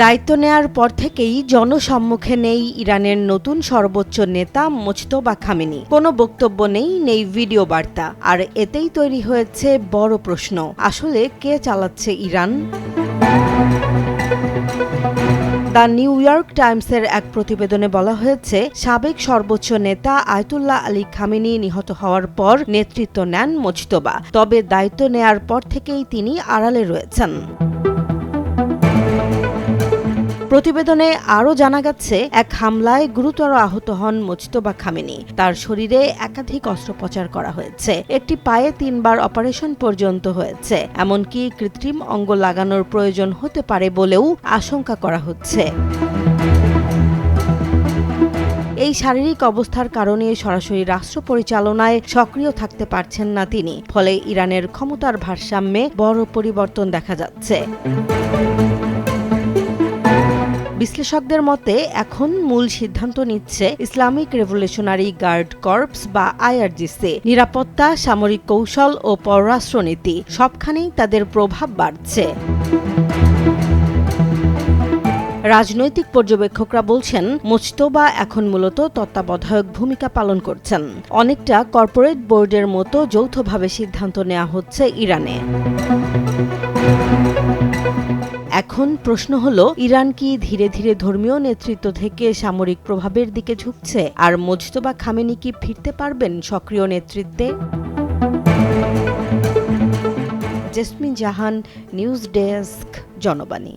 দায়িত্ব নেয়ার পর থেকেই জনসম্মুখে নেই ইরানের নতুন সর্বোচ্চ নেতা মুজতবা খামেনি। কোনো বক্তব্য নেই ভিডিও বার্তা। আর এতেই তৈরি হয়েছে বড় প্রশ্ন, আসলে কে চালাচ্ছে ইরান? দ্য নিউ ইয়র্ক টাইমসের এক প্রতিবেদনে বলা হয়েছে, সাবেক সর্বোচ্চ নেতা আয়াতুল্লাহ আলী খামেনি নিহত হওয়ার পর নেতৃত্ব নেন মুজতবা। তবে দায়িত্ব নেয়ার পর থেকেই তিনি আড়ালে রয়েছেন। প্রতিবেদনে আরও জানা গেছে, এক হামলায় গুরুতর আহত হন মুজতবা খামেনি। তার শরীরে একাধিক অস্ত্রোপচার করা হয়েছে, একটি পায়ে 3 বার অপারেশন পর্যন্ত হয়েছে। এমনকি কৃত্রিম অঙ্গ লাগানোর প্রয়োজন হতে পারে বলেও আশঙ্কা করা হচ্ছে। এই শারীরিক অবস্থার কারণে সরাসরি রাষ্ট্র পরিচালনায় সক্রিয় থাকতে পারছেন না তিনি। ফলে ইরানের ক্ষমতার ভারসাম্যে বড় পরিবর্তন দেখা যাচ্ছে। বিশ্লেষকদের মতে এখন মূল সিদ্ধান্ত নিচ্ছে ইসলামিক রেভলিউশনারি গার্ড কর্পস বা আইআরজিসি। নিরাপত্তা, সামরিক কৌশল ও পররাষ্ট্রনীতি সবখানেই তাদের প্রভাব বাড়ছে। রাজনৈতিক পর্যবেক্ষকরা বলছেন, মুজতবা এখন মূলত তত্ত্বাবধায়ক ভূমিকা পালন করছেন। অনেকটা কর্পোরেট বোর্ডের মতো যৌথভাবে সিদ্ধান্ত নেওয়া হচ্ছে ইরানে। এখন প্রশ্ন হলো, ইরান কি ধীরে ধীরে ধর্মীয় নেতৃত্ব থেকে সামরিক প্রভাবের দিকে ঝুঁকছে? আর মুজতবা খামেনি কি ফিরতে পারবেন সক্রিয় নেতৃত্বে? জেসমিন জাহান, নিউজ ডেস্ক, জনবাণী।